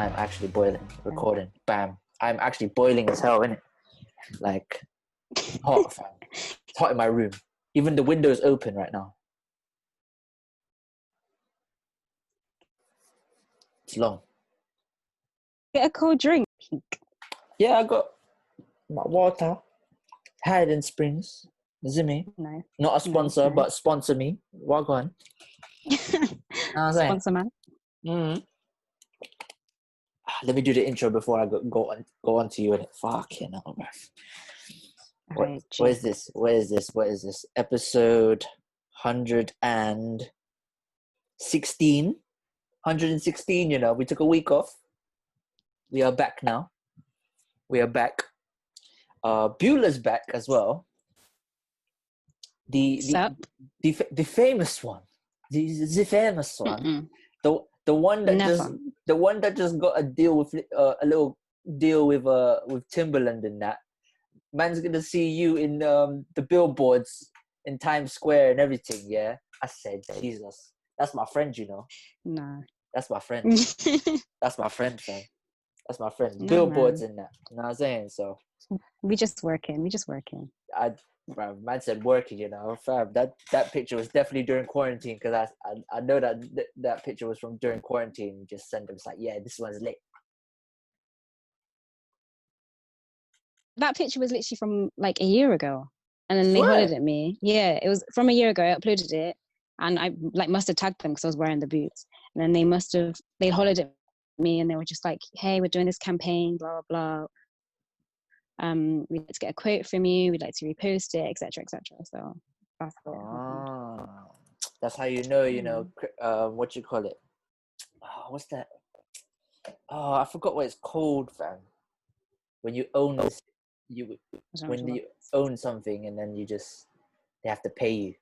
I'm actually boiling. Recording. Bam. I'm actually boiling as hell, innit? Like, hot, fam. It's hot in my room. Even the window's open right now. It's long. Get a cold drink. Yeah, I got my water. Hayden Springs. Zimmy. Nice. Not a sponsor, Nice. but sponsor me. What on? Sponsor man. Mm-hmm. Let me do the intro before I go on to you. Fucking hell, bruv. What is this? Episode 116. 116, we took a week off. We are back now. Beulah's back as well. The famous one. The famous one. Mm-mm. The one that Never. just got a deal with a little deal with Timberland and that. Man's gonna see you in the billboards in Times Square and everything. Yeah, I said, Jesus, that's my friend. Nah. That's my friend. That's my friend, fam. That's my friend. No, Billboards man. in that. You know what I'm saying? So We just working. Man said working, fam. That picture was definitely during quarantine because I know that picture was from during quarantine. You just sent them. It's like, yeah, this one's lit. That picture was literally from like a year ago, and then they hollered at me. Yeah, it was from a year ago. I uploaded it, and I must have tagged them because I was wearing the boots. And then they hollered at me, and they were just like, "Hey, we're doing this campaign, blah blah blah. We'd like to get a quote from you. We'd like to repost it, etc., etc." So that's how it happened. That's how you know. What you call it? Oh, what's that? Oh, I forgot what it's called, fam. When you own this, you own something, and then they have to pay you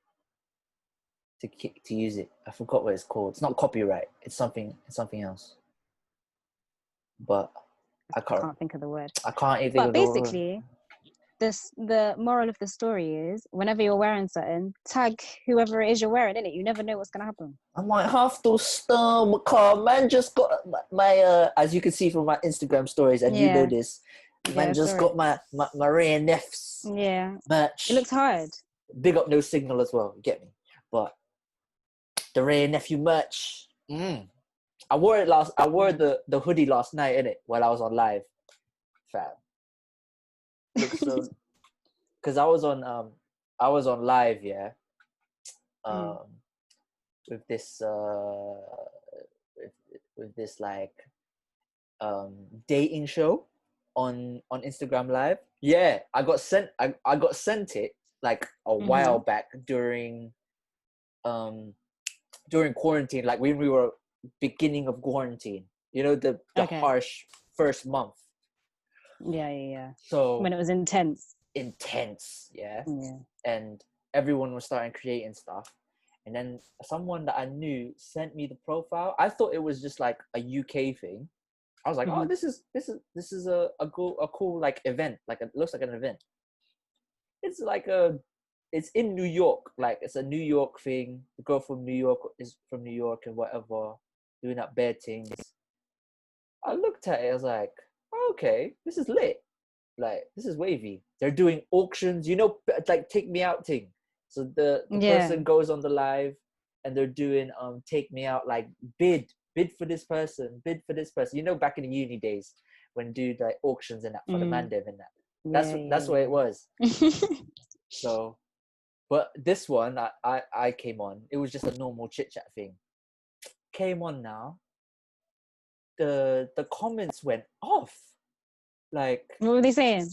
to use it. I forgot what it's called. It's not copyright. It's something else. But I can't think of the word. I can't even. But basically, the moral of the story is, whenever you're wearing something, tag whoever it is you're wearing, innit? You never know what's gonna happen. I might have to stop, car. Man just got my as you can see from my Instagram stories, and you know this. Man just got my Rare Neffs. Yeah. Merch. It looks hard. Big up No Signal as well, you get me? But the Rare Nephew merch. I wore it I wore the hoodie last night, innit? While I was on live. Fam. Looks so, because I was on live, yeah. With this with this like dating show on Instagram Live. Yeah, I got sent it like a while back during quarantine, like when we were beginning of quarantine. The harsh first month. Yeah. So when it was intense, yeah. And everyone was starting creating stuff. And then someone that I knew sent me the profile. I thought it was just like a UK thing. I was like, oh, this is a cool like event. Like it looks like an event. It's like it's in New York. Like it's a New York thing. The girl from New York is from New York and whatever, doing up bad things. I looked at it. I was like, oh, okay, this is lit. Like this is wavy. They're doing auctions. Like Take Me Out thing. So the person goes on the live and they're doing Take Me Out, like bid for this person. Back in the uni days when dude like auctions and that for the Mandev and that. That's what it was. So, but this one I came on. It was just a normal chit chat thing. Came on now. The comments went off. Like, what were they saying?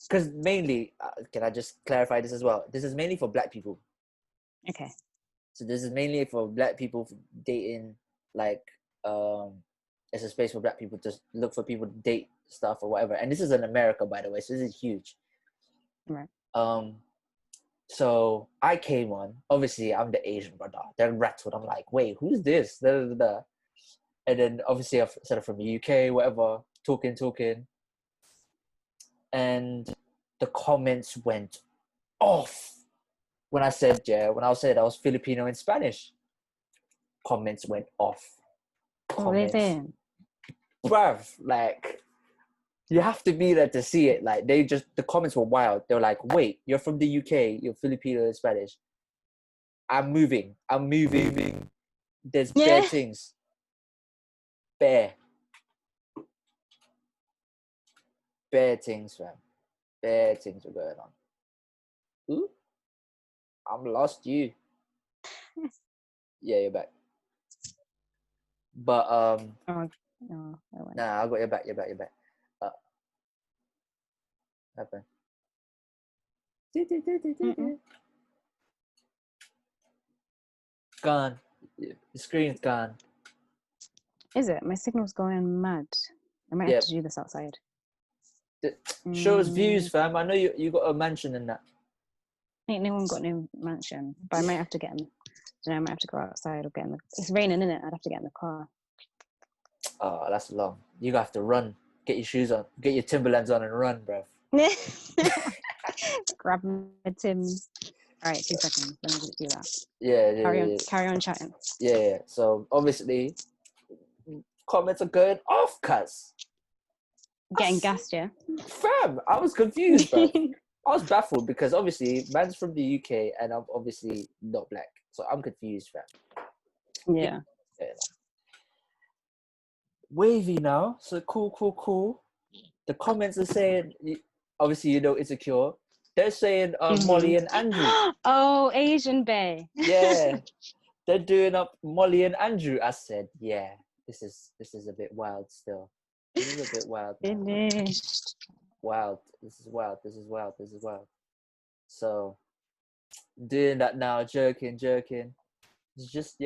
Because mainly, can I just clarify this as well? This is mainly for Black people. Okay. So this is mainly for Black people dating, like, it's a space for Black people to look for people to date stuff or whatever. And this is in America, by the way, so this is huge. Right. So I came on. Obviously, I'm the Asian brother. They're rattled. I'm like, wait, who's this? Da, da, da. And then obviously I've said it from the UK, whatever, talking. And the comments went off when I said I was Filipino in Spanish. Comments went off. What were they saying? bruv, like, you have to be there to see it. Like, the comments were wild. They were like, wait, you're from the UK, you're Filipino and Spanish. I'm moving. There's bare things. Bare things, fam. Bare things were going on. Ooh, I'm lost you. Yeah, you're back. But nah, I got your back. Happened. Gone. The screen's gone. Is it? My signal's going mad. I might have to do this outside. Show us views, fam. I know you got a mansion in that. Ain't no one got no mansion, but I might have to get in. I might have to go outside or get in the. It's raining, isn't it? I'd have to get in the car. Oh, that's long. You have to run. Get your shoes on. Get your Timberlands on and run, bruv. Grab my Timbs. All right, 2 seconds. Let me do that. Yeah. Carry on chatting. Yeah. So obviously, comments are going off, cuz. Getting gassed, yeah. Fam, I was confused, bro. I was baffled because obviously, man's from the UK and I'm obviously not black, so I'm confused, fam. Yeah. Wavy now, so cool. The comments are saying, obviously, you know, Insecure. They're saying Molly and Andrew. Oh, Asian Bay. Yeah, they're doing up Molly and Andrew. I said, yeah, this is a bit wild still. This is a bit wild. Finished. Wild. This is wild. So, doing that now, jerking. Just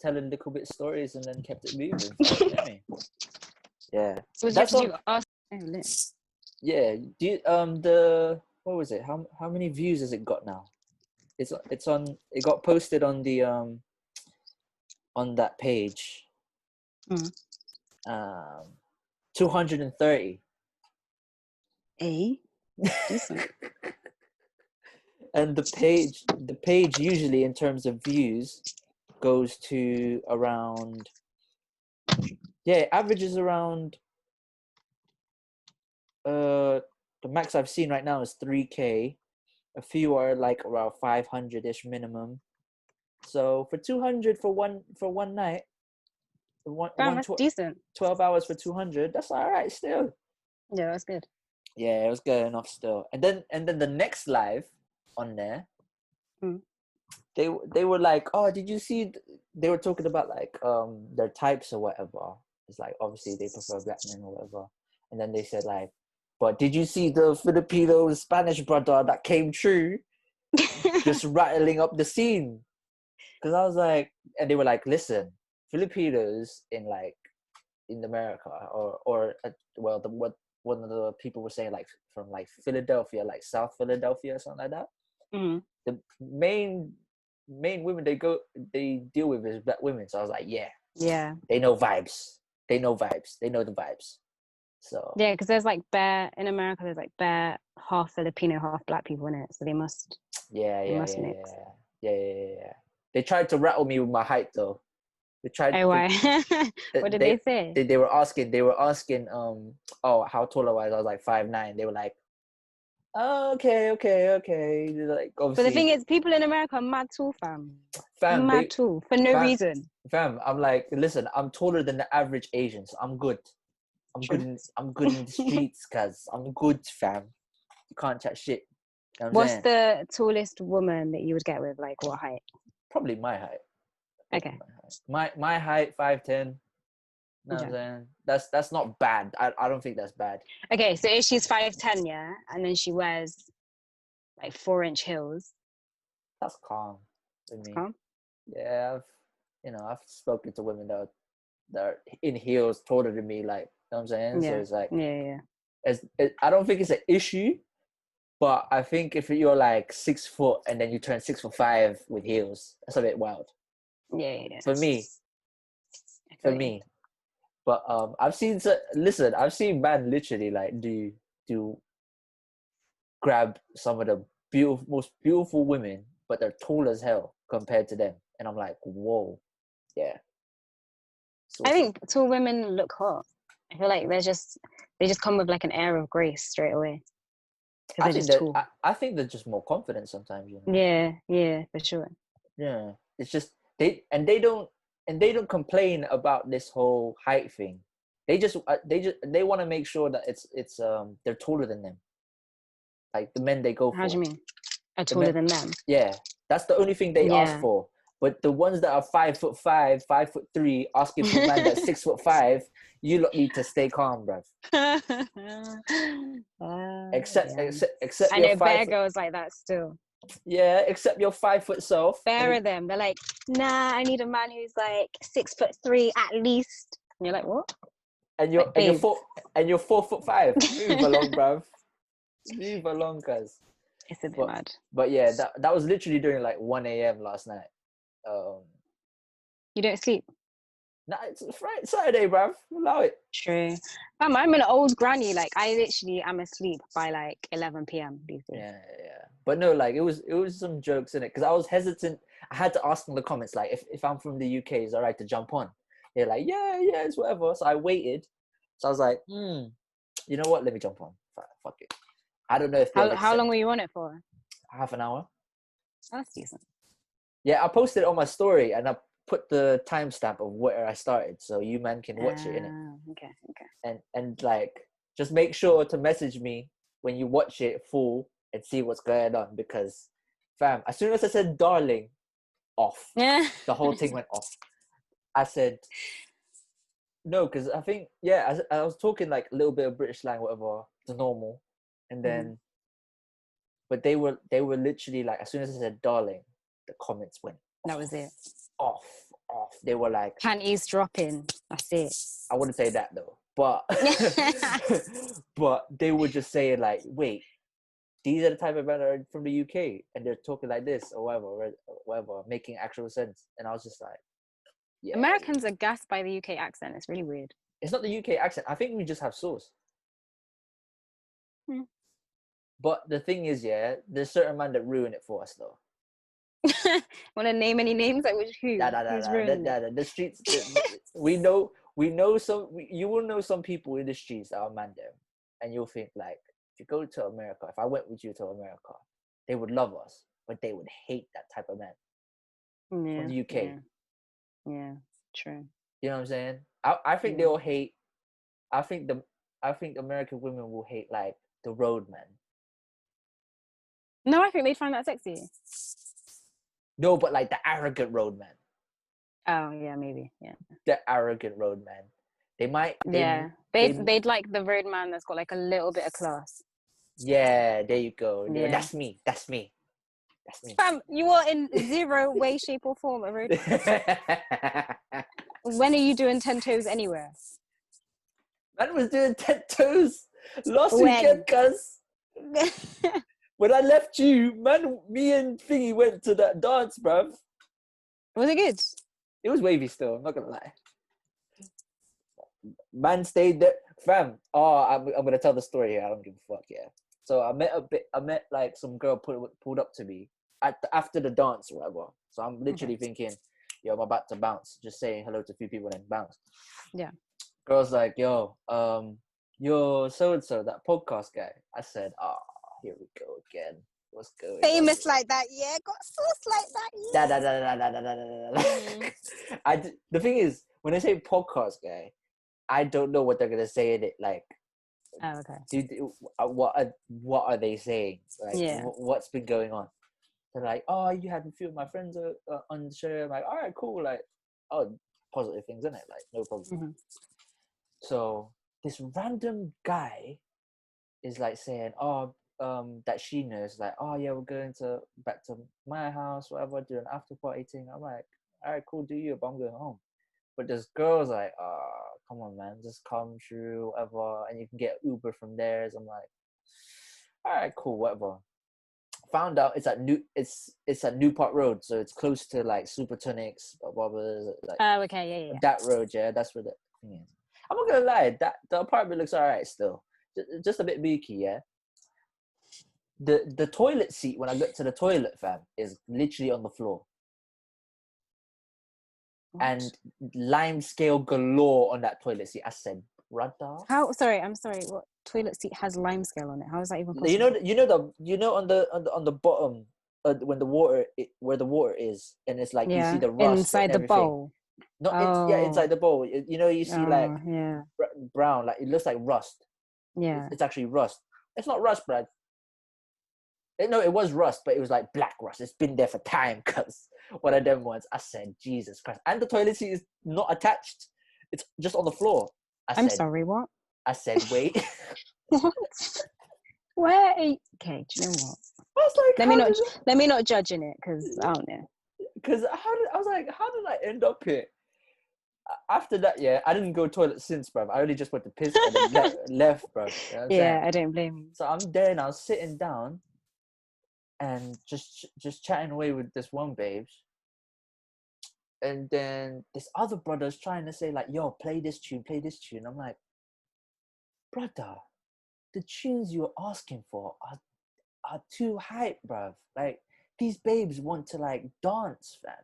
telling little bit stories and then kept it moving. Yeah. So that's what you asked. Yeah. What was it? How many views has it got now? It got posted on the on that page. 230. Decent. And the page usually in terms of views goes to around, averages around, the max I've seen right now is 3K. A few are like around 500-ish minimum. So for 200 for one night, That's decent. 12 hours for 200, that's all right still. Yeah, that's good. Yeah, it was good enough still. And then the next live on there, they were like, oh, did you see? They were talking about like their types or whatever. It's like obviously they prefer black men or whatever. And then they said like, but did you see the Filipino Spanish brother that came through, just rattling up the scene? Because I was like, and they were like, listen, Filipinos in America or what one of the people were saying, like from like Philadelphia, like South Philadelphia or something like that. The main women they deal with is black women. So I was like, yeah, they know vibes. They know the vibes. So yeah, because there's like in America, there's like half Filipino, half black people in it. So they must. Mix. Yeah. They tried to rattle me with my height though. They tried. Oh, why? What did they say? They were asking. How tall I was. I was like 5'9". They were like, oh, okay. Like, obviously. But the thing is, people in America are mad tall, fam. Tall for no reason. Fam, I'm like, listen, I'm taller than the average Asian, so I'm good. I'm good in the streets, cuz I'm good, fam. You can't chat shit. You know What's the tallest woman that you would get with? Like, what height? Probably my height. Okay. My height, 5'10". You know what I'm saying? That's not bad. I don't think that's bad. Okay, so if she's 5'10", yeah, and then she wears like 4-inch heels. That's calm with me. Calm? Yeah, I've spoken to women that are in heels taller than me, like, you know what I'm saying? Yeah. So it's like, yeah. I don't think it's an issue, but I think if you're like 6 foot and then you turn 6'5" with heels, that's a bit wild. Yeah. For me. But I've seen man literally like do grab some of the most beautiful women, but they're tall as hell compared to them, and I'm like, whoa, yeah. I think tall women look hot. I feel like they just come with like an air of grace straight away. I think that I think they're just more confident sometimes, you know. Yeah, for sure. Yeah, it's just they don't complain about this whole height thing. They want to make sure that it's they're taller than them. Like the men they go for. How do you mean? Are taller than them? Yeah, that's the only thing they ask for. But the ones that are 5'5", 5'3", asking for a man that's 6'5", you lot need to stay calm, bruv. Except I know bare girls like that still. Yeah, except your 5 foot self. Bare of them. They're like, nah, I need a man who's like 6'3" at least. And you're like, what? And you're 4'5". Move along, bruv. Move along, cuz. It's a bit mad. But yeah, that was literally during like 1 a.m. last night. You don't sleep? Nah, it's Friday, Saturday, bruv. Allow it. True. I'm an old granny. Like, I literally am asleep by like 11 p.m. these days. Yeah. But no, like it was some jokes in it because I was hesitant. I had to ask in the comments like if I'm from the UK, is it alright to jump on? They're like, yeah, it's whatever. So I waited. So I was like, you know what? Let me jump on. Fuck it. I don't know if how long were you on it for? Half an hour. That's decent. Yeah, I posted it on my story and I put the timestamp of where I started, so you man can watch it in it. Okay. And like, just make sure to message me when you watch it full and see what's going on because, fam, as soon as I said darling, off. The whole thing went off. I said no because I think I was talking like a little bit of British slang, whatever, the normal, and then, but they were literally like as soon as I said darling, the comments went off. That was it. Off. They were like, panties dropping. That's it. I wouldn't say that though, but but they were just saying like, wait, these are the type of men that are from the UK and they're talking like this or whatever, making actual sense. And I was just like, yeah. Americans are gassed by the UK accent. It's really weird. It's not the UK accent. I think we just have sauce. But the thing is, there's certain men that ruin it for us though. Want to name any names? Like who? Who's ruining it? The streets. We know some. You will know some people in the streets that are man them, and you'll think like, if you go to America, if I went with you to America, they would love us, but they would hate that type of man from the UK. Yeah, true. You know what I'm saying? I think they'll hate. I think American women will hate like the road man. No, I think they'd find that sexy. No, but like the arrogant road man. Oh yeah, maybe. Yeah. The arrogant road man. They might. They'd like the road man that's got like a little bit of class. Yeah, there you go. Yeah. That's me. Fam, you are in zero way, shape, or form a road man. When are you doing 10 toes anywhere? Man was doing 10 toes last weekend, cuz. When I left you, man, me and Thingy went to that dance, bruv. Was it good? It was wavy still, I'm not gonna lie. Man stayed there. Fam, I'm gonna tell the story here, I don't give a fuck, yeah. So I met like some girl pulled up to me after the dance or whatever. So I'm literally thinking, yo, I'm about to bounce. Just saying hello to a few people and then bounce. Yeah. Girl's like, yo, you're so-and-so, that podcast guy. I said, here we go again. What's going on? Famous like that, yeah. Got sauce like that, yeah. The thing is, when I say podcast guy, I don't know what they're gonna say in it. Like, dude, what are they saying? Like, what's been going on? They're like, you had a few of my friends on the show. I'm like, all right, cool. Like, positive things, isn't it? Like, no problem. So this random guy is like saying, that she knows, like, we're going back to my house, whatever, do an after party thing. I'm like, all right, cool, do you, but I'm going home. But this girl's like, come on, man, just come through, whatever, and you can get Uber from there. So I'm like, all right, cool, whatever. Found out it's at Newport Road, so it's close to like Supertonics, blah, like, okay, yeah. That road, yeah, that's where the thing is. I'm not gonna lie, that the apartment looks alright still, just a bit beaky, yeah. The toilet seat when I got to the toilet, fam, is literally on the floor. What? And lime scale galore on that toilet seat. I said, Brother. How? Sorry, I'm sorry. What toilet seat has lime scale on it? How is that even possible? On the bottom, when the water where the water is, and it's like you see the rust inside the bowl. No, inside the bowl. You see brown, like it looks like rust. Yeah, it's actually rust. It's not rust, Brad. No, it was rust, but it was like black rust. It's been there for time, cause one of them ones. I said, Jesus Christ. And the toilet seat is not attached. It's just on the floor. I'm sorry, what? I said, wait. What? Where are you? Okay, do you know what? I was like, let me not judge in it, because I don't know. Because how did I end up here? After that, I didn't go toilet since, bruv. I only just went to piss and then left, bruv. You know what I'm saying? I don't blame you. So I'm there now, sitting down, and just chatting away with this one babes. And then this other brother's trying to say like, yo, play this tune. I'm like, brother, the tunes you're asking for are too hype, bruv. Like, these babes want to like dance, fam.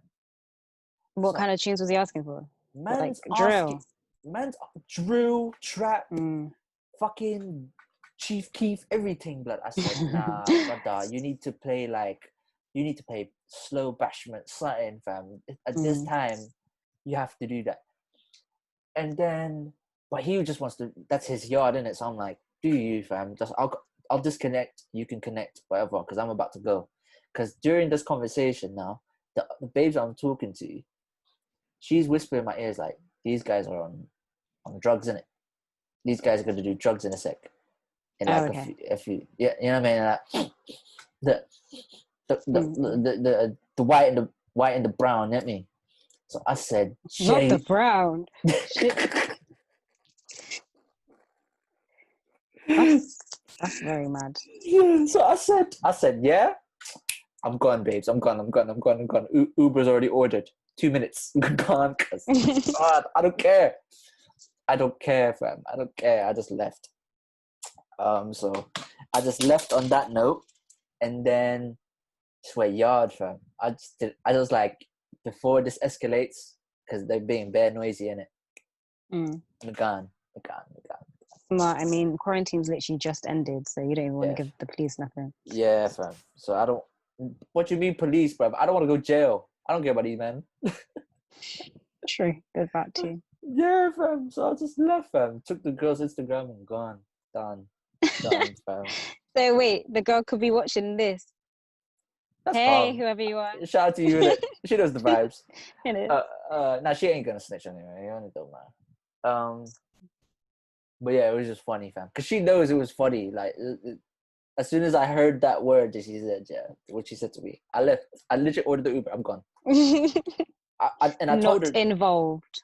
What kind of tunes was he asking for? Man's drill. Man's drill, trap, fucking Chief Keith, everything, blood. I said, nah, brother, you need to play slow bashment, something, fam. At this time, you have to do that. And then, but he just wants to, that's his yard, innit? So I'm like, do you, fam? Just, I'll disconnect, you can connect, whatever, because I'm about to go. Because during this conversation now, the babes I'm talking to, she's whispering in my ears like, these guys are on drugs, innit? These guys are going to do drugs in a sec. In like a few, you know what I mean? Like, the white and the brown, you know what I mean? So I said, not the brown. That's very mad. Yeah, so I said, yeah, I'm gone, babes. I'm gone. Uber's already ordered. 2 minutes. I'm gone, cause God, I don't care, fam. I don't care. I just left. So I just left on that note, and then swear yard, fam. I was like, before this escalates, because they're being bare noisy in it. I'm gone. Well, I mean, quarantine's literally just ended, so you don't even want to give the police nothing. Yeah, fam. So I don't. What you mean, police, bruv? I don't want to go jail. I don't care about these, man. True, there's that too. Yeah, fam. So I just left, fam. Took the girl's Instagram and gone. Done, fam. So wait, the girl could be watching this. That's hey, calm. Whoever you are. Shout out to you. She knows the vibes. Nah, she ain't gonna snitch anyway. You don't mind. But yeah, it was just funny, fam. Cause she knows it was funny. Like, as soon as I heard that word, she said, what she said to me, I left. I literally ordered the Uber. I'm gone. I told her,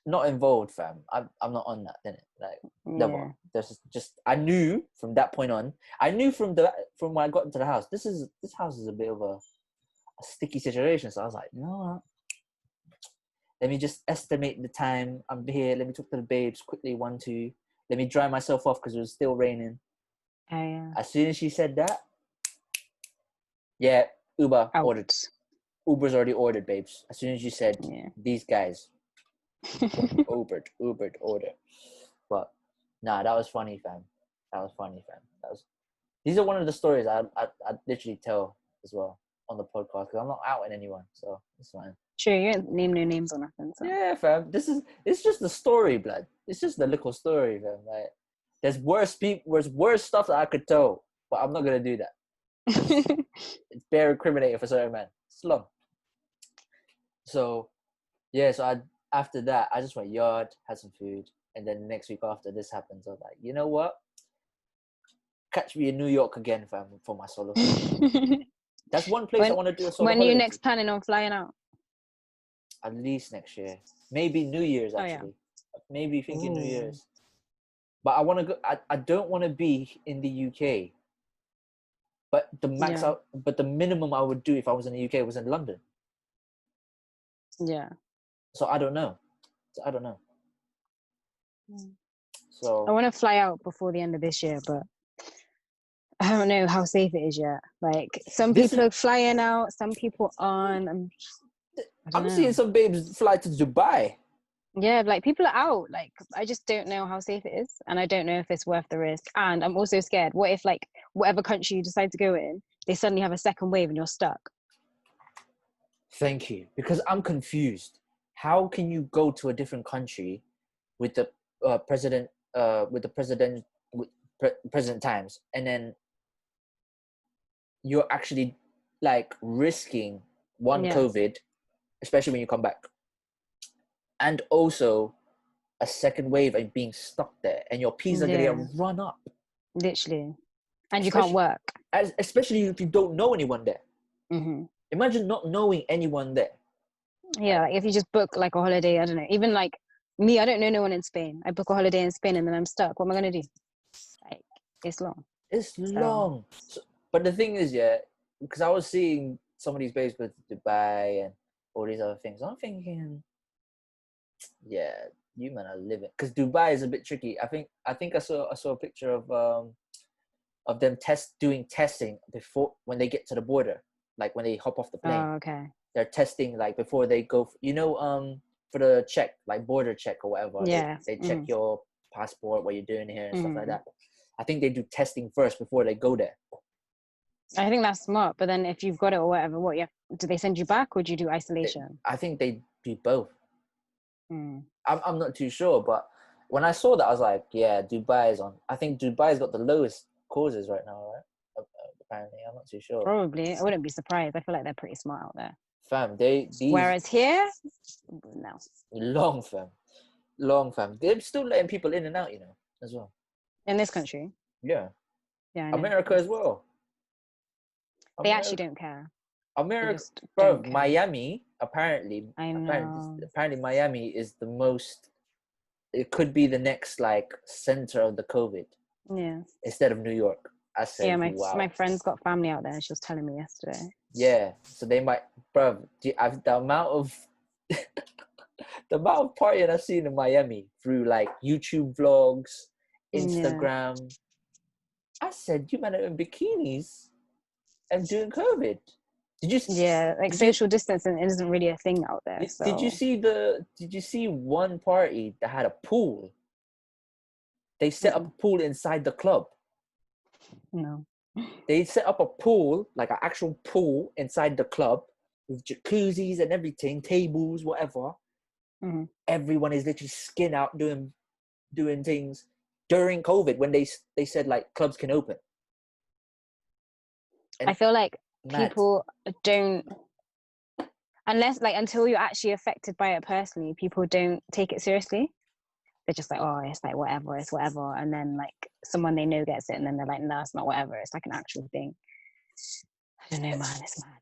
not involved, fam. I'm not on that, innit? Like, never. There's just I knew from that point on. I knew from when I got into the house. This house is a bit of a sticky situation. So I was like, you know what? Let me just estimate the time I'm here. Let me talk to the babes quickly. 1, 2. Let me dry myself off because it was still raining. Oh, yeah. As soon as she said that, Uber ordered. Uber's already ordered, babes. As soon as you said these guys, Ubered order. But nah, that was funny, fam. These are one of the stories I literally tell as well on the podcast because I'm not outing anyone, so it's fine. Sure, you don't name no names or nothing. So. Yeah, fam. It's just the story, blood. It's just the little story, fam. Like, there's worse stuff that I could tell, but I'm not gonna do that. It's bare incriminating for certain man. Slum. So, after that, I just went yard, had some food, and then next week after this happens, I was like, you know what? Catch me in New York again, fam, for my solo. That's one place I want to do a solo. When are you next planning on flying out? At least next year, maybe New Year's actually. Maybe thinking New Year's. But I want to go. I don't want to be in the UK. But the minimum I would do if I was in the UK was in London. Yeah. So I don't know. So I want to fly out before the end of this year, but I don't know how safe it is yet. Like, some people are flying out, some people aren't. I'm seeing some babes fly to Dubai. Yeah, like people are out. Like I just don't know how safe it is, and I don't know if it's worth the risk. And I'm also scared. What if like whatever country you decide to go in, they suddenly have a second wave and you're stuck? Thank you, because I'm confused. How can you go to a different country with the president with president times, and then you're actually like risking one Yeah, COVID, especially when you come back, and also a second wave and being stuck there, and your P's are gonna get yeah, run up, literally. And you can't especially work. especially if you don't know anyone there. Hmm. Imagine not knowing anyone there. Yeah, Like, like if you just book like a holiday, I don't know. Even like me, I don't know no one in Spain. I book a holiday in Spain and then I'm stuck. What am I gonna do? Like it's long. it's So long. So, but the thing is, yeah, because I was seeing some of these babes go to Dubai and all these other things. I'm thinking, yeah, you man are living. Because Dubai is a bit tricky. I think I saw a picture of them doing testing before when they get to the border, like when they hop off the plane. okay. They're testing like before they go. For the check, like border check or whatever. Yeah. They check your passport, what you're doing here and stuff like Mm-hmm. that. I think they do testing first before they go there. I think that's smart. But then if you've got it or whatever, what you have, do they send you back or do you do isolation? I think they do both. Mm. I'm not too sure, but when I saw that, I was like, yeah, Dubai is on. I think Dubai's got the lowest causes right now, right? Apparently, I'm not too sure. Probably. I wouldn't be surprised. I feel like they're pretty smart out there. Fam, these Whereas here, no. long fam. They're still letting people in and out, as well. In this country, Yeah, yeah, I know. America as well. They actually America, don't care. They America, just bro. don't care. Miami apparently, I apparently, know. apparently, Miami is the most. It could be the next like center of the COVID Yeah. instead of New York. I Yeah, said, my wow. friend's got family out there. She was telling me yesterday. Yeah, so they might, bro. The amount of the amount of partying I've seen in Miami through like YouTube vlogs, Yeah. Instagram. I said, you man are in bikinis and doing COVID. Did you? Yeah, like Did you? social distancing isn't really a thing out there. Did you So see Did you see one party that had a pool? They set up a pool inside the club. no. They set up a pool, like an actual pool inside the club with jacuzzis and everything, tables, whatever. Mm-hmm. Everyone is literally skin out doing things during COVID when they said like clubs can open. And I feel like mad. people don't, unless like until you're actually affected by it personally, people don't take it seriously. They're just like, oh, it's like whatever, it's whatever. And then like someone they know gets it and then they're like, no, it's not whatever. It's like an actual thing. I don't know, man. It's mad.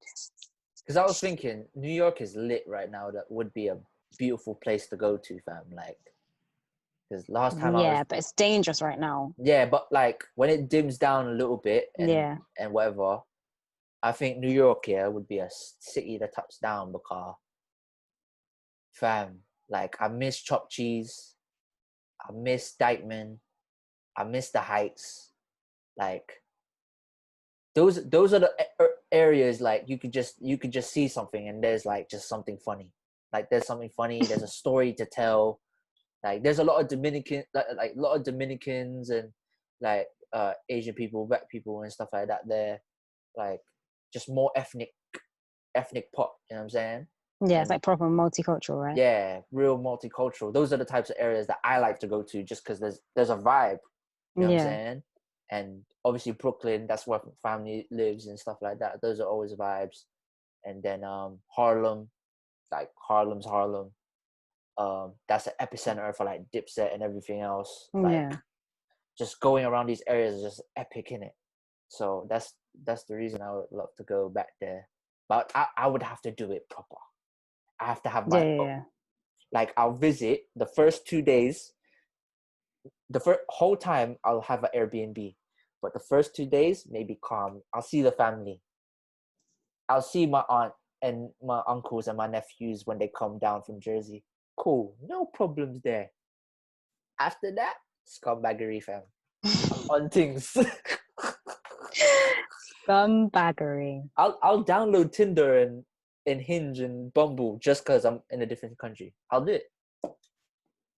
Because I was thinking, New York is lit right now. That would be a beautiful place to go to, fam. Like, because last time I was, Yeah, but it's dangerous right now. yeah, but like when it dims down a little bit Yeah. and whatever, I think New York, yeah, would be a city that touched down because, fam, like I miss chopped cheese, I miss Dykeman, I miss the Heights, like those are the areas like you could just see something and there's like just something funny, like there's something funny, there's a story to tell, like there's a lot of like a lot of Dominicans and like Asian people, black people and stuff like that there, like just more ethnic pop, you know what I'm saying? Yeah, it's like proper multicultural, right? Yeah, real multicultural. Those are the types of areas that I like to go to just because there's a vibe, you know what I'm Yeah. saying? And obviously Brooklyn, that's where family lives and stuff like that. Those are always vibes. And then Harlem, like Harlem's Harlem. That's an epicenter for like Dipset and everything else. Like Yeah. just going around these areas is just epic in it. So that's the reason I would love to go back there. But I would have to do it proper. I have to have my Yeah. like I'll visit the first 2 days. The first whole time I'll have an Airbnb, but the first 2 days maybe calm. I'll see the family. I'll see my aunt and my uncles and my nephews when they come down from Jersey. Cool, no problems there. After that, scumbaggery, fam. On things. Scumbaggery. I'll download Tinder and Hinge and Bumble just because I'm in a different country. I'll do it.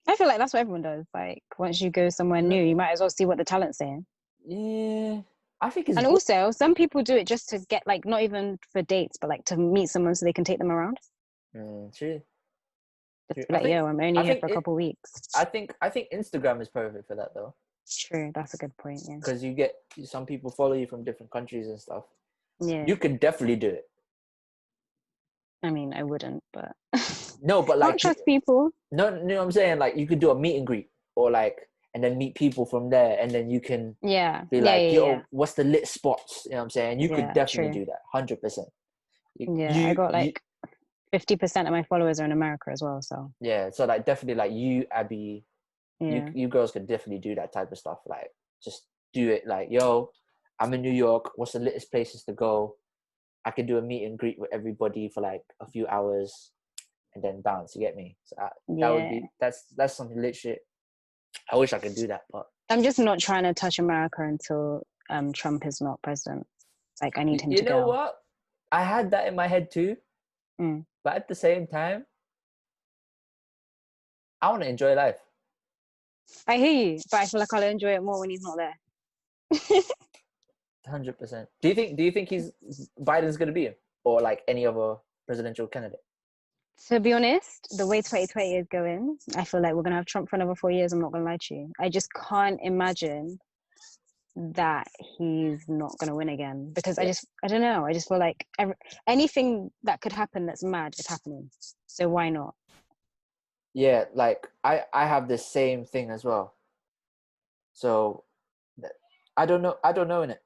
I feel like that's what everyone does. Like once you go somewhere new, you might as well see what the talent's saying. Yeah, I think it's And good. also, some people do it just to get like not even for dates, but like to meet someone so they can take them around. True. Just be like, yo, I'm only here for a couple weeks. I think Instagram is perfect for that though. True, that's a good point. Yeah, because you get some people follow you from different countries and stuff. Yeah, you could definitely do it. I mean, I wouldn't, but No, but like, don't trust people. No, you know what I'm saying? Like, you could do a meet and greet, or like, and then meet people from there, and then you can be like, yo, what's the lit spots? You know what I'm saying? You could definitely do that, 100%. I got like 50% of my followers are in America as well, so yeah. So like, definitely, like you, Abby, you girls could definitely do that type of stuff. Like, just do it. Like, yo, I'm in New York. What's the latest places to go? I could do a meet and greet with everybody for like a few hours, and then bounce. You get me? So that would be that's something lit shit. I wish I could do that, but I'm just not trying to touch America until Trump is not president. Like, I need him to go. You know what? I had that in my head too, but at the same time, I want to enjoy life. I hear you, but I feel like I'll enjoy it more when he's not there. 100%. Do you think Biden's gonna be him, or like any other presidential candidate? To be honest, the way 2020 is going, I feel like we're gonna have Trump for another 4 years. I'm not gonna lie to you. I just can't imagine that he's not gonna win again, because I don't know. I just feel like anything that could happen that's mad is happening. So why not? Yeah, like I have the same thing as well. So I don't know in it.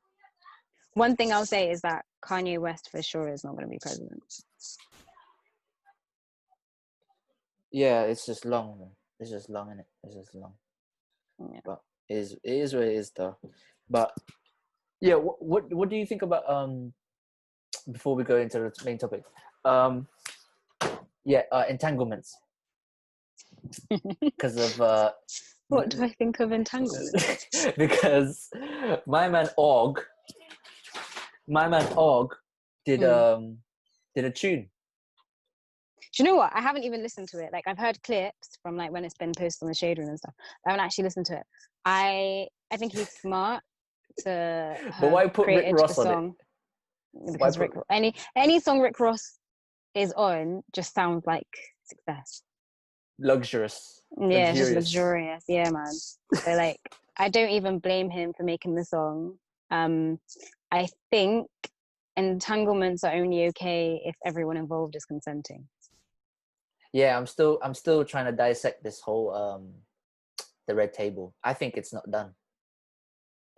One thing I'll say is that Kanye West for sure is not going to be president. Yeah, it's just long, man. It's just long, innit? It's just long. Yeah. But it is what it is, though. But yeah, what do you think about before we go into the main topic? Entanglements. Because of what do I think of entanglement? Because my man Og did a tune. Do you know what? I haven't even listened to it. Like, I've heard clips from like when it's been posted on the Shade Room and stuff. I haven't actually listened to it. I think he's smart to have but why put Rick Ross on it? Because any song Rick Ross is on just sounds like success. Luxurious. Yeah, it's just luxurious. Yeah, man. So like, I don't even blame him for making the song. I think entanglements are only okay if everyone involved is consenting. Yeah, I'm still trying to dissect this whole the red table. I think it's not done.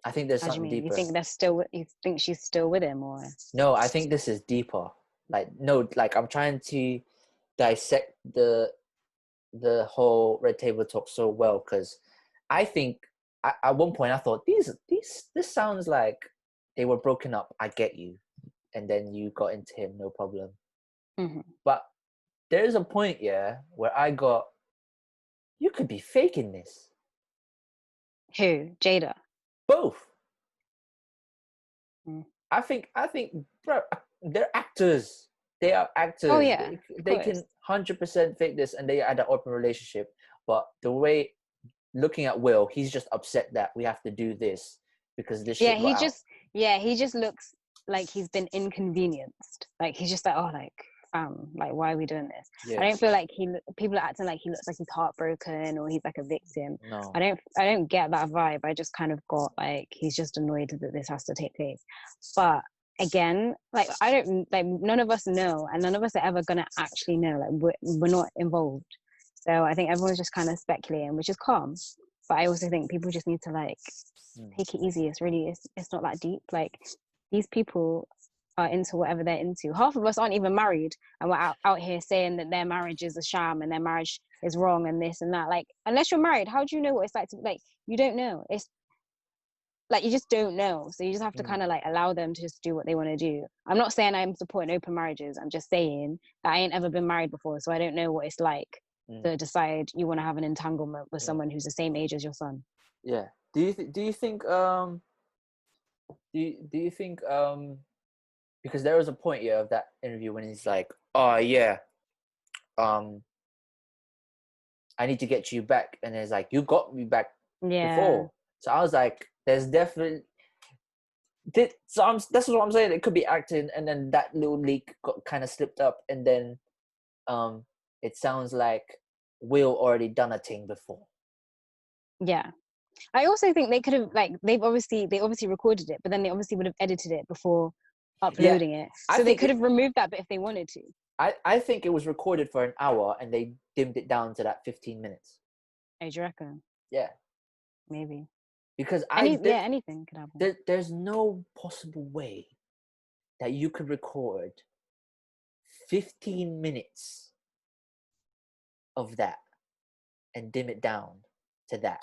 I think there's something deeper. You think she's still with him, or no? I think this is deeper. Like, no, like I'm trying to dissect the whole red table talk so well, because I think at one point I thought this sounds like they were broken up. I get you, and then you got into him, no problem. But there's a point, where I got, you could be faking this. Who? Jada? Both. I think, bro, they're actors. They are actors. Oh yeah, they can 100% fake this, and they had an open relationship. But the way, looking at Will, he's just upset that we have to do this because this shit got out. He just looks like he's been inconvenienced. Like, he's just like, oh, like, like, why are we doing this? Yeah. I don't feel like people are acting like he looks like he's heartbroken or he's like a victim. No. I don't get that vibe. I just kind of got like, he's just annoyed that this has to take place. But again, like, I don't, like, none of us know, and none of us are ever gonna actually know. Like, we're not involved. So I think everyone's just kind of speculating, which is calm. But I also think people just need to like take it easy. It's not that deep. Like, these people are into whatever they're into. Half of us aren't even married, and we're out here saying that their marriage is a sham and their marriage is wrong and this and that. Like, unless you're married, how do you know what it's like to, like, you don't know. It's like, you just don't know. So you just have to kind of like allow them to just do what they want to do. I'm not saying I'm supporting open marriages. I'm just saying that I ain't ever been married before, so I don't know what it's like to decide you want to have an entanglement with someone who's the same age as your son. Yeah. Do you think because there was a point of that interview when he's like, oh yeah, I need to get you back. And it's like, you got me back Yeah. before. So I was like, there's definitely... That's what I'm saying. It could be acting, and then that little leak got kind of slipped up, and then it sounds like Will already done a thing before. Yeah. I also think they could have, like, they obviously recorded it, but then they obviously would have edited it before uploading it. So they could have removed that bit if they wanted to. I think it was recorded for an hour and they dimmed it down to that 15 minutes. Oh, do you reckon? Yeah. Maybe. Because anything could happen. There's no possible way that you could record 15 minutes of that and dim it down to that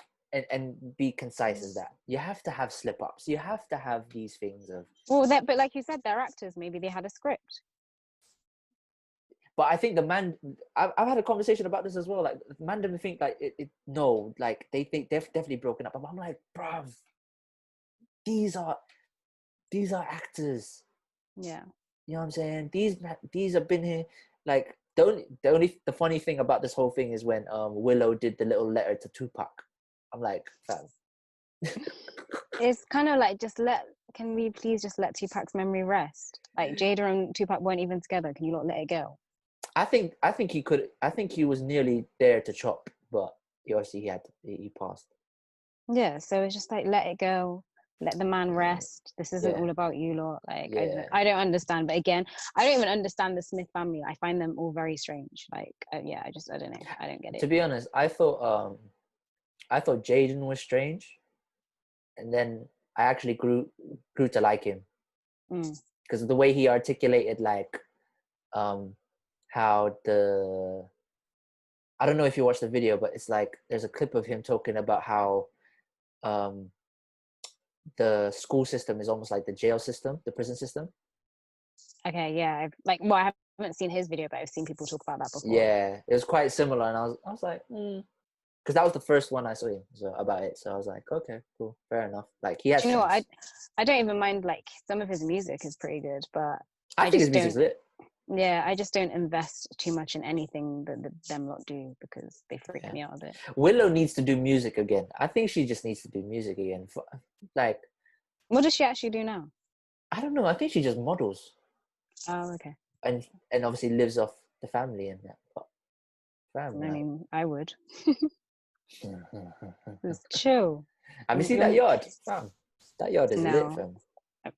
and be concise as that. You have to have slip ups. You have to have these things of... Well, but like you said, they're actors. Maybe they had a script. But I think the man... I've had a conversation about this as well. Like, the man didn't think like no, like they think they've definitely broken up. But I'm like, bruv, these are actors. Yeah. You know what I'm saying? These have been here. Like, the funny thing about this whole thing is when Willow did the little letter to Tupac. I'm like, fam. It's kind of like, can we please just let Tupac's memory rest? Like, Jada and Tupac weren't even together. Can you not let it go? I think he could. I think he was nearly there to chop, but he passed. Yeah, so it's just like, let it go. Let the man rest. This isn't all about you lot. Like, I don't understand. But again, I don't even understand the Smith family. I find them all very strange. Like, I don't know. I don't get it. To be honest, I thought Jaden was strange, and then I actually grew to like him because of the way he articulated, like, how I don't know if you watched the video, but it's like there's a clip of him talking about how the school system is almost like the jail system, the prison system. Okay, yeah. I haven't seen his video, but I've seen people talk about that before. Yeah, it was quite similar, and I was like, because that was the first one I saw him about it. So I was like, okay, cool, fair enough. Like, he has. Do you know what? I don't even mind. Like, some of his music is pretty good, but I think his music's lit. Yeah, I just don't invest too much in anything that them lot do because they freak me out a bit. Willow needs to do music again. I think she just needs to do music again. Like, what does she actually do now? I don't know. I think she just models. Oh, okay. And obviously lives off the family and that. But I mean, I would. Just chill. Have you seen that yard? Fam, that yard is lit, fam.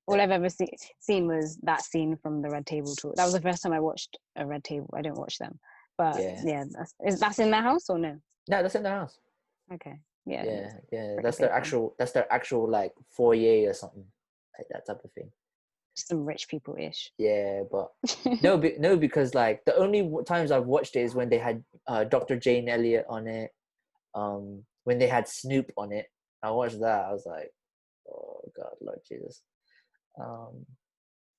All I've ever seen was that scene from the Red Table Talk. That was the first time I watched a Red Table. I don't watch them, but that's in their house or no? No, that's in their house. Okay. Yeah. That's their actual like foyer or something, like that type of thing. Just some rich people ish. Yeah, but no, because like the only times I've watched it is when they had Dr. Jane Elliott on it. When they had Snoop on it, I watched that. I was like, oh God, Lord Jesus.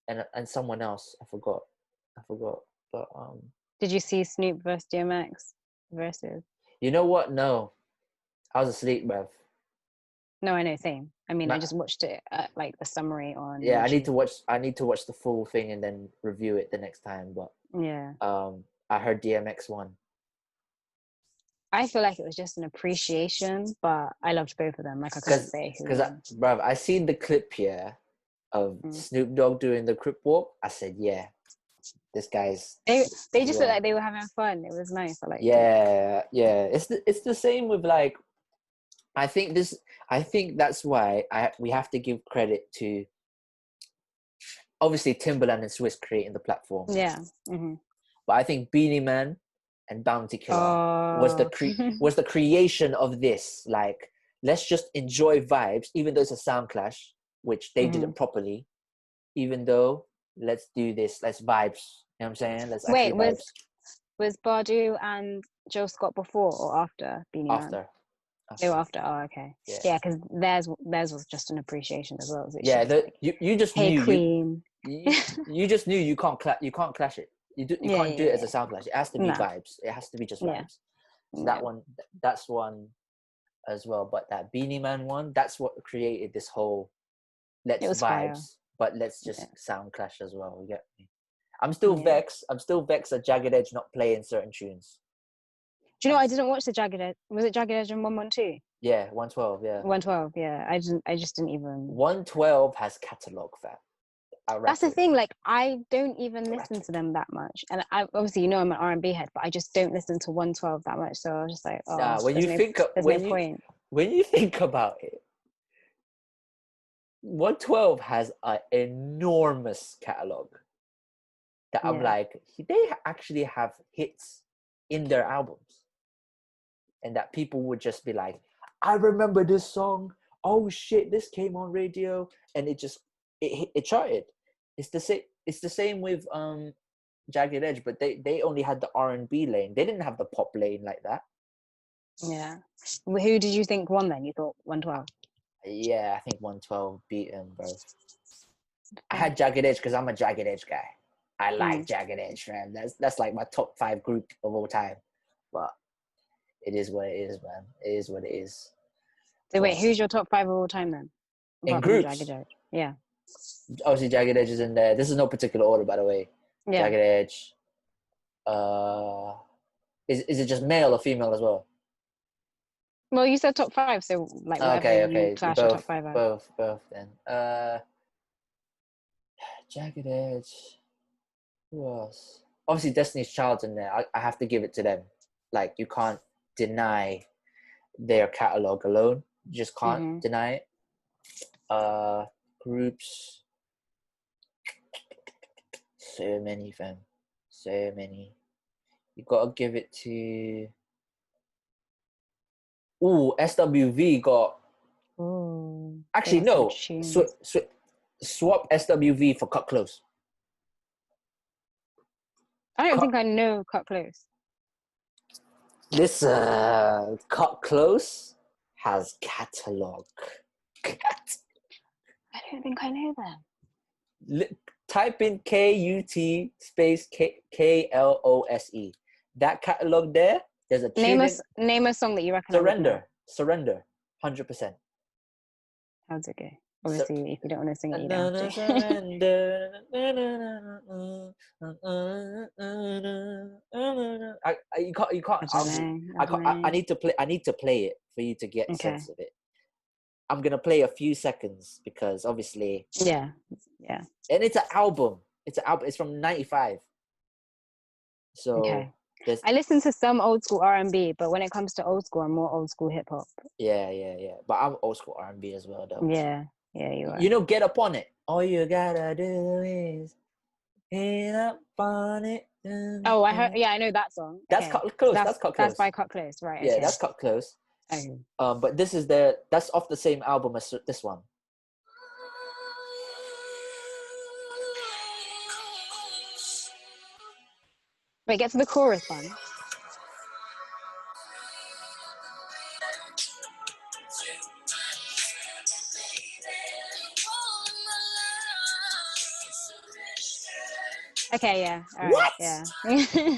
And someone else, I forgot, but did you see Snoop versus DMX versus? You know what? No, I was asleep, bruv. No, I know, same. I mean, I just watched it, like the summary on. Yeah, YouTube. I need to watch the full thing and then review it the next time. But yeah, I heard DMX won. I feel like it was just an appreciation, but I loved both of them. Like, I couldn't say who. Because, bruv, I seen the clip here of Snoop Dogg doing the Crip Walk. I said, yeah, this guy's... They just looked like they were having fun. It was nice. I liked it. Yeah. It's the same with, like, I think that's why we have to give credit to, obviously, Timbaland and Swiss creating the platform. Yeah. Mm-hmm. But I think Beanie Man and Bounty Killer was the creation of this. Like, let's just enjoy vibes, even though it's a sound clash, which they did it properly. Even though, let's do this, let's vibes. You know what I'm saying? Let's actually vibes. Was Badu and Joe Scott before or after Beanie Man? They were after. Oh, okay. Yeah, because theirs was just an appreciation as well. You just knew. Queen. You just knew you can't clash it. You can't do it as a sound clash. It has to be vibes. It has to be just vibes. So that's one as well. But that Beanie Man one, that's what created this whole let's vibes, fire. But let's just sound clash as well. You get me? I'm still vexed. I'm still vexed at Jagged Edge not playing certain tunes. Do you know I didn't watch the Jagged Edge? Was it Jagged Edge and 112? Yeah, 112. Yeah, 112. Yeah, I just didn't even. 112 has catalog, fam. That's the thing. Like, I don't even listen to them that much, and I obviously, I'm an R&B head, but I just don't listen to 112 that much. So I was just like, oh, Nah, when you think there's no point. When you think about it, 112 has an enormous catalog that I'm like, they actually have hits in their albums, and that people would just be like, I remember this song. Oh shit, this came on radio, and it charted. It's the same with Jagged Edge, but they only had the R&B lane. They didn't have the pop lane like that. Yeah. Who did you think won then? You thought 112? Yeah, I think 112 beat him, bro. I had Jagged Edge because I'm a Jagged Edge guy. I like Jagged Edge, man. That's like my top 5 group of all time. But it is what it is, man. It is what it is. So wait, who's your top 5 of all time then? In groups? Jagged Edge. Yeah. Obviously, Jagged Edge is in there. This is no particular order, by the way. Yeah. Jagged Edge. Is it just male or female as well? Well, you said top 5, so like whatever you clash your top 5 out. Both then. Jagged Edge. Who else? Obviously, Destiny's Child's in there. I have to give it to them. Like, you can't deny their catalog alone. You just can't deny it. Groups. So many, fam. So many. You gotta give it to... Ooh, SWV got... Ooh, actually, no. Swap SWV for Cut Close. I don't think I know Cut Close. Listen, Cut Close has catalog. I don't think I know them. Type in KUT space KLOSE. That catalog there, there's a name a song that you recommend. Surrender, 100%. How's it go? Obviously, if you don't want to sing it, you don't have to. You can't. I need to play it for you to get a sense of it. I'm gonna play a few seconds because obviously. Yeah. And it's an album. It's from '95. So. Okay. I listen to some old school R&B, but when it comes to old school, I'm more old school hip hop. Yeah. But I'm old school R&B as well, though. Yeah, you are. You know, Get Up On It. All you gotta do is get up on it. Oh, I heard. Yeah, I know that song. That's Cut Close. That's Cut Close. That's by Cut Close, right? Yeah, that's Cut Close. Okay. But this is that's off the same album as this one. Wait, get to the chorus one. Okay, yeah. All right, what? Yeah.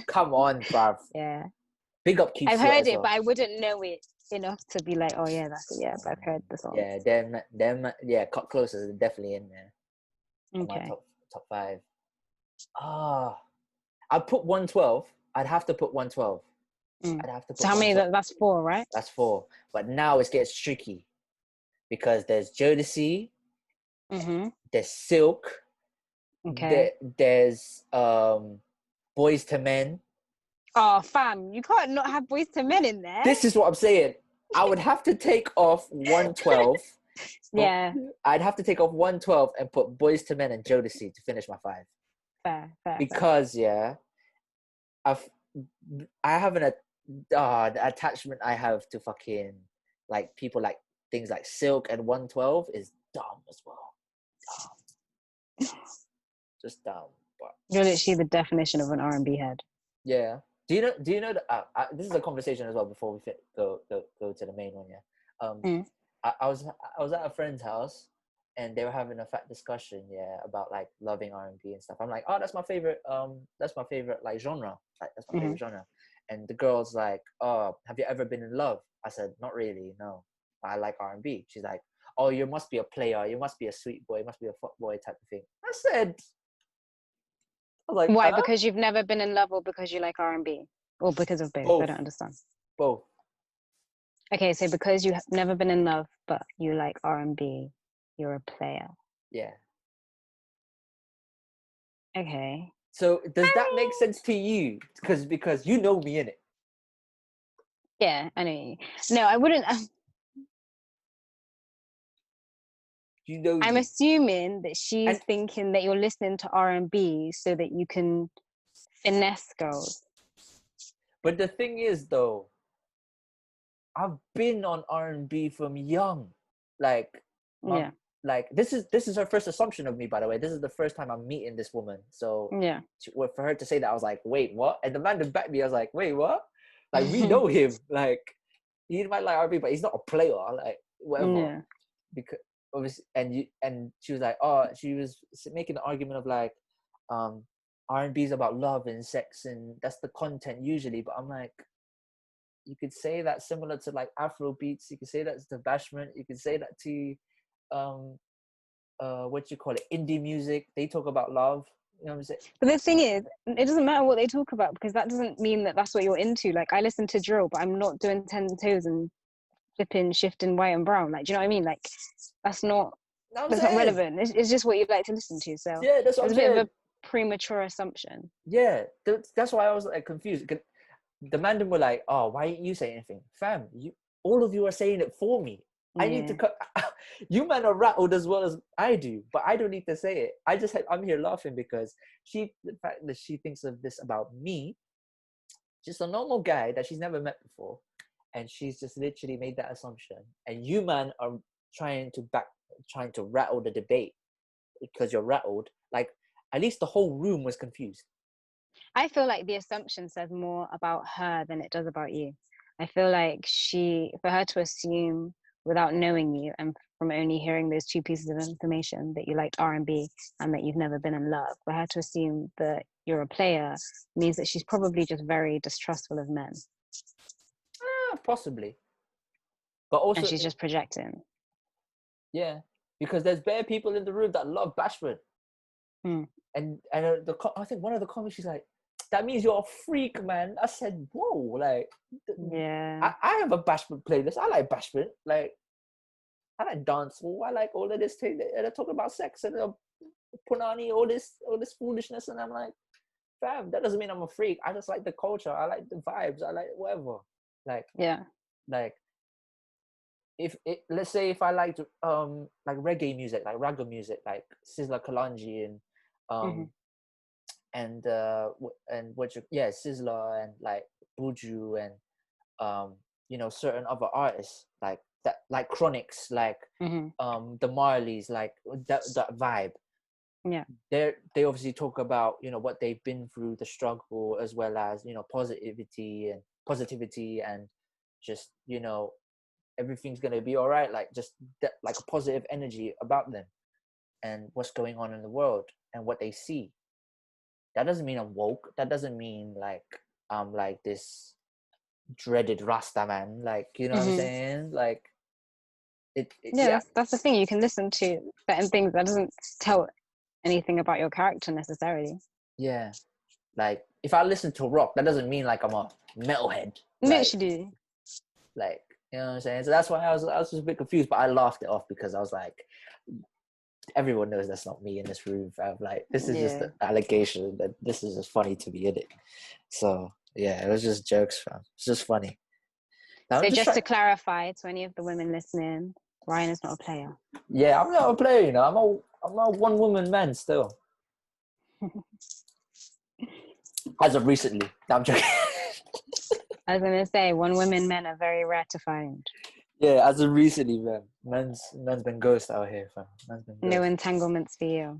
Come on, bruv. Yeah. Big up Keith. I've heard it, but I wouldn't know it enough to be like, oh yeah, that's it. Yeah, but I've heard the song. Yeah, them. Yeah, Cut Close is definitely in there. Okay. My top 5. I'd put 112. I'd have to put 112. I'd have to put. So how many? That's 4, right? That's 4. But now it gets tricky because there's Jodeci. There's Silk. Okay. There's Boys to Men. Oh, fam, you can't not have Boys to Men in there. This is what I'm saying. I would have to take off 112. Yeah. I'd have to take off 112 and put Boys to Men and Jodeci to finish my 5. Fair. Because I have the attachment I have to fucking like people like things like Silk and 112 is dumb as well. Just dumb. But you're literally the definition of an R&B head. Yeah. Do you know that this is a conversation as well before we go to the main one? Yeah. I was at a friend's house and they were having a fat discussion, about like loving R&B and stuff. I'm like, oh, that's my favorite like genre. Like that's my favorite genre. And the girl's like, oh, have you ever been in love? I said, not really, no. I like R&B. She's like, oh, you must be a player. You must be a sweet boy. You must be a fuck boy type of thing. I was like, why? Because you've never been in love, or because you like R&B? Or because of both? Both. I don't understand. Both. Okay, so because you have never been in love, but you like R&B, you're a player. Yeah. Okay. So does that make sense to you? Because you know me, innit? Yeah, I know. No, I wouldn't. You know I'm me. assuming that she's And thinking that you're listening to R&B so that you can finesse girls. but the thing is, though, I've been on R&B from young. Like, Yeah. this is her first assumption of me, by the way. This is the first time I'm meeting this woman. So Yeah. for her to say that, I was like, wait, what? And the man that backed me, I was like, wait, what? Like, we know him. Like, he might like R&B, but he's not a player. Like, whatever. Yeah. Because obviously, and she was like, oh, she was making the argument of like, R&B is about love and sex, and that's the content usually. But I'm like, you could say that similar to like Afro beats. You could say that to bashment. You could say that to what you call it, indie music. They talk about love. You know what I'm saying? But the thing is, it doesn't matter what they talk about, because that doesn't mean that that's what you're into. Like, I listen to drill, but I'm not doing 10 toes and flipping, shifting white and brown. Like, do you know what I mean? Like, that's not relevant. It's just what you like to listen to. So yeah, that's what it's I'm a bit saying. of a premature assumption. Yeah, that's why I was like confused. The man were like, oh, why didn't you say anything? Fam, all of you are saying it for me. I need to cut. You men are rattled as well as I do, but I don't need to say it. I'm here laughing because the fact that she thinks of this about me, just a normal guy that she's never met before, and she's just literally made that assumption. And you man are trying to rattle the debate because you're rattled. Like, at least the whole room was confused. I feel like the assumption says more about her than it does about you. I feel like for her to assume without knowing you and from only hearing those two pieces of information that you liked R&B and that you've never been in love, for her to assume that you're a player means that she's probably just very distrustful of men. Possibly. But also, and she's just projecting. Yeah, because there's bare people in the room that love bashment. And I think one of the comments, she's like, that means you're a freak, man. I said, whoa, like, yeah, I have a bashment playlist. I like bashment. Like, I like dancehall. I like all of this thing. They're talking about sex and punani, all this foolishness. And I'm like, fam, that doesn't mean I'm a freak. I just like the culture. I like the vibes. I like whatever. Like, yeah. Like, let's say if I liked like reggae music, like ragga music, like Sizzla Kalonji and Sizzla and like Buju and certain other artists like that, like Chronics, like the Marleys, like that vibe. Yeah, they obviously talk about what they've been through, the struggle, as well as positivity and just everything's gonna be all right, like just like a positive energy about them and what's going on in the world and what they see. That doesn't mean I'm woke. That doesn't mean like I'm like this dreaded Rasta man. Like, what I'm saying? Like yeah. That's the thing. You can listen to certain things that doesn't tell anything about your character necessarily. Yeah, like if I listen to rock, that doesn't mean like I'm a metalhead. Literally. Like, you know what I'm saying? So that's why I was just a bit confused, but I laughed it off because I was like, everyone knows that's not me in this room, fam. Like, this is just an allegation that this is just funny to be in it. So yeah, it was just jokes, fam. It's just funny. Now, so just to clarify to any of the women listening, Ryan is not a player. Yeah, I'm not a player, I'm a one-woman man still. As of recently. No, I'm joking. I was gonna say, one-woman men are very rare to find. Yeah, as of recently, man. Man's been ghost out here, fam. No entanglements for you.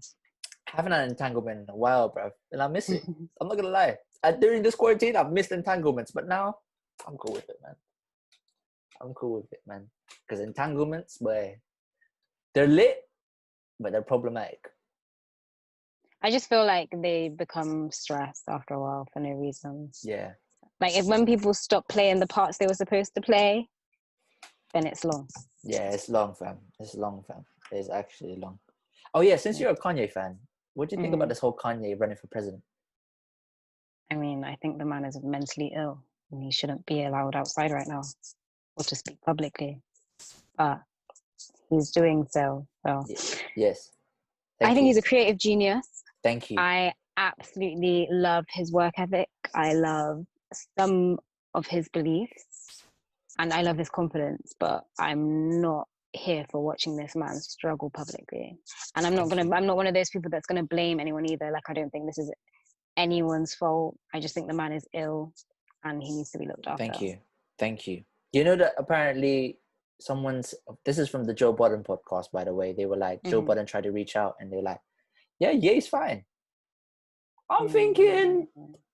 I haven't had an entanglement in a while, bro, and I miss it. I'm not gonna lie. During this quarantine, I've missed entanglements, but now I'm cool with it, man. Because entanglements, boy, they're lit, but they're problematic. I just feel like they become stressed after a while for no reason. Yeah. Like when people stop playing the parts they were supposed to play, then it's long. Yeah, it's long, fam. It's actually long. Oh yeah, since you're a Kanye fan, what do you think about this whole Kanye running for president? I mean, I think the man is mentally ill and he shouldn't be allowed outside right now or to speak publicly. But he's doing so. Yes. I think he's a creative genius. Thank you. I absolutely love his work ethic. I love some of his beliefs and I love his confidence, but I'm not here for watching this man struggle publicly. And I'm not one of those people that's gonna blame anyone either. Like, I don't think this is anyone's fault. I just think the man is ill and he needs to be looked after. Thank you. You know that apparently this is from the Joe Budden podcast, by the way. They were like, Joe Budden tried to reach out and they were like, yeah, he's fine. I'm thinking,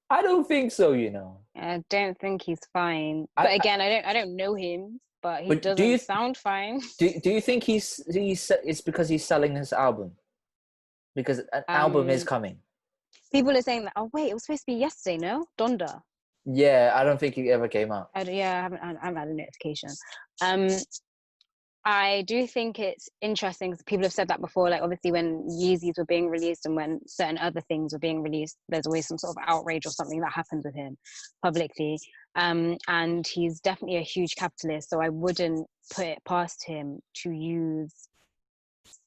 I don't think so, you know. I don't think he's fine. But again, I don't know him, but he doesn't sound fine. Do you think it's because he's selling his album? Because an album is coming. People are saying that, oh wait, it was supposed to be yesterday, no? Donda. Yeah, I don't think it ever came out. I haven't had a notification. I do think it's interesting because people have said that before. Like, obviously, when Yeezys were being released and when certain other things were being released, there's always some sort of outrage or something that happens with him publicly. And he's definitely a huge capitalist, so I wouldn't put it past him to use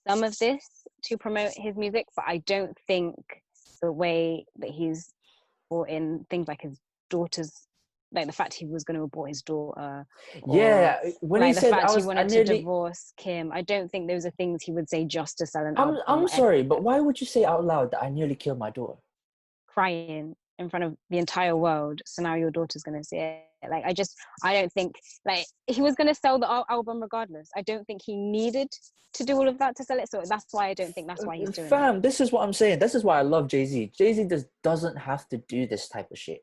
some of this to promote his music. But I don't think the way that he's brought in things like his daughter's, like the fact he was going to abort his daughter. Yeah, when like he said he wanted to divorce Kim, I don't think those are things he would say just to sell an album. I'm sorry, but why would you say out loud that I nearly killed my daughter? Crying in front of the entire world, so now your daughter's going to see it. Like, I don't think, like, he was going to sell the album regardless. I don't think he needed to do all of that to sell it, so that's why I don't think that's why he's doing it. This is what I'm saying. This is why I love Jay-Z. Jay-Z just doesn't have to do this type of shit.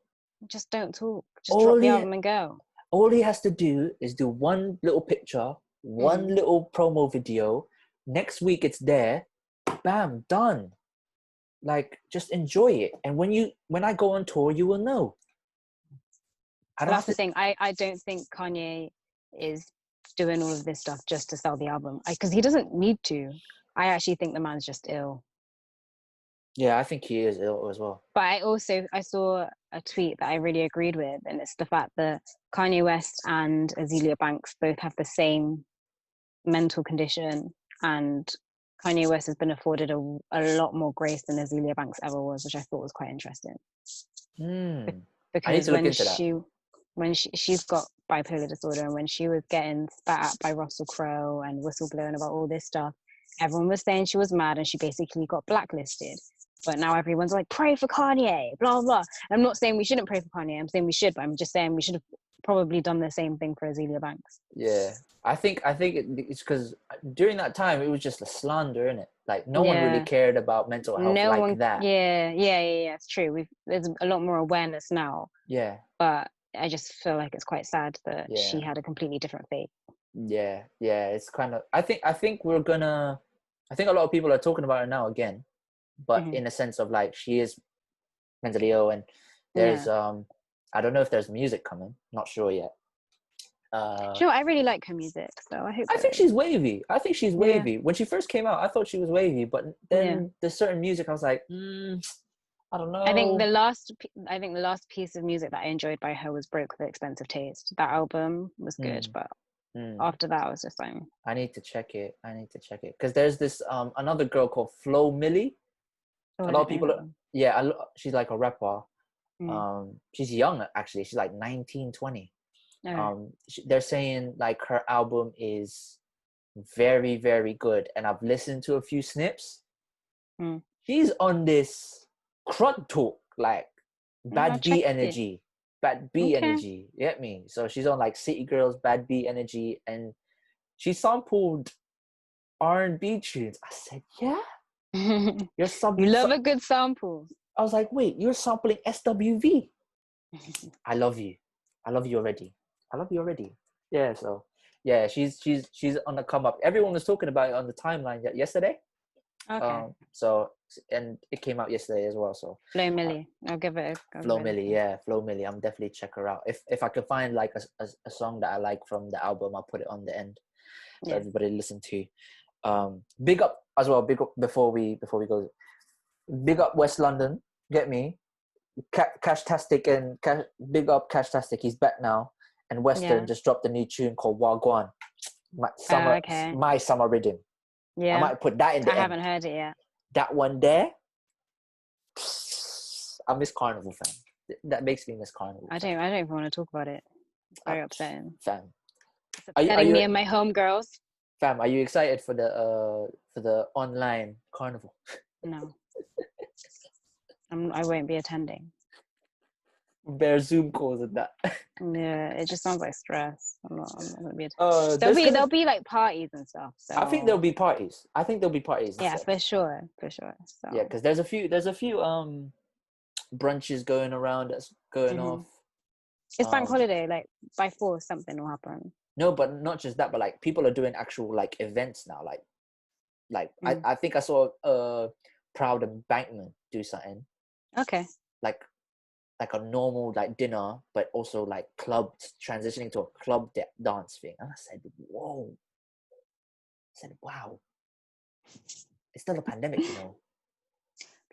Just don't talk. Just drop the album and go. All he has to do is do one little picture, one little promo video. Next week it's there. Bam, done. Like, just enjoy it. And when I go on tour, you will know. That's the thing. I don't think Kanye is doing all of this stuff just to sell the album. Because he doesn't need to. I actually think the man's just ill. Yeah, I think he is ill as well. But I saw a tweet that I really agreed with, and it's the fact that Kanye West and Azealia Banks both have the same mental condition, and Kanye West has been afforded a lot more grace than Azealia Banks ever was, which I thought was quite interesting. Because when she's got bipolar disorder, and when she was getting spat at by Russell Crowe and whistleblowing about all this stuff, everyone was saying she was mad and she basically got blacklisted. But now everyone's like, pray for Kanye, blah, blah. I'm not saying we shouldn't pray for Kanye. I'm saying we should, but I'm just saying we should have probably done the same thing for Azealia Banks. Yeah. I think it's because during that time, it was just a slander, innit? Like, no one really cared about mental health that. Yeah, it's true. There's a lot more awareness now. Yeah. But I just feel like it's quite sad that she had a completely different fate. Yeah. It's kind of, I think a lot of people are talking about her now again. But in a sense of, like, she is mentally ill, and there's I don't know if there's music coming, not sure yet. Sure, I really like her music, so I think she's wavy. When she first came out, I thought she was wavy, but then there's certain music I was like, I don't know. I think the last piece of music that I enjoyed by her was Broke with Expensive Taste. That album was good, but after that I was just like, I need to check it because there's this another girl called Flo Milli. A lot of people she's like a rapper. She's young, actually. She's like 19, 20. They're saying like her album is very, very good, and I've listened to a few snips. She's on this crud talk, like bad B energy. You get me? So she's on like City Girls, Bad B energy, and she sampled R&B tunes. I said, yeah. You love a good sample. I was like, wait, you're sampling SWV. I love you already. Yeah, so yeah, she's on the come up. Everyone was talking about it on the timeline yesterday. Okay. So, and it came out yesterday as well. So Flo Milli, I'll give it a Flo Milli. I'm definitely check her out. If I could find like a song that I like from the album, I'll put it on the end for everybody to listen to. Big up as well. Big up before we go. Big up West London. Get me. Cashtastic and big up Cashtastic. He's back now, and Western just dropped a new tune called Wagwan. My summer rhythm. Yeah, I might put that in the I haven't heard it yet. That one there. I miss Carnival, fam. That makes me miss Carnival. I don't even want to talk about it. It's very upsetting. Fam. It's upsetting me and my homegirls. Fam, are you excited for the online Carnival? No. I won't be attending. Bare Zoom calls and that. Yeah, it just sounds like stress. I'm not gonna be attending. There'll be like parties and stuff. So. I think there'll be parties. Yeah, for sure. So. Yeah, because there's a few brunches going around that's going off. It's bank holiday, like by force something will happen. No, but not just that, but like people are doing actual like events now. I think I saw Proud Embankment do something. Okay. Like a normal like dinner, but also like transitioning to a club dance thing. And I said, whoa. Wow. It's still a pandemic, you know.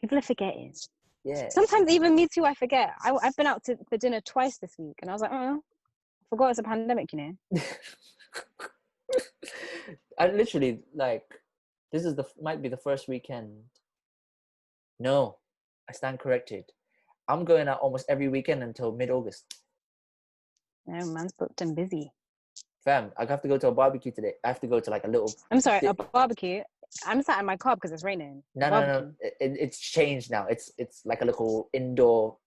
People are forgetting. Yeah. Sometimes even me too, I forget. I've been out for dinner twice this week, and I was like, I forgot it's a pandemic, you know. I literally like this is might be the first weekend. No, I stand corrected. I'm going out almost every weekend until mid-August. No, man's booked and busy. Fam, I have to go to a barbecue today. I have to go to like a little... I'm sorry, a barbecue? I'm sat in my car because it's raining. No. It's changed now. It's like a little indoor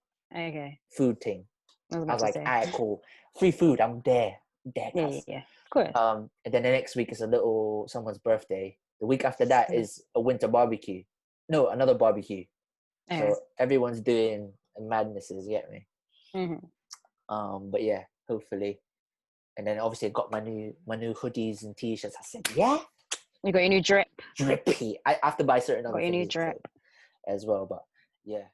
food thing. I was like, alright, cool. Free food, I'm there. Yeah, of course. And then the next week is someone's birthday. The week after that is a winter barbecue. No, another barbecue. So everyone's doing madnesses, you get me? Mm-hmm. But yeah, hopefully. And then obviously I got my new hoodies and t-shirts. I said, yeah. You got your new drip. Drippy. I have to buy certain other things. Got your new drip. As well, but yeah.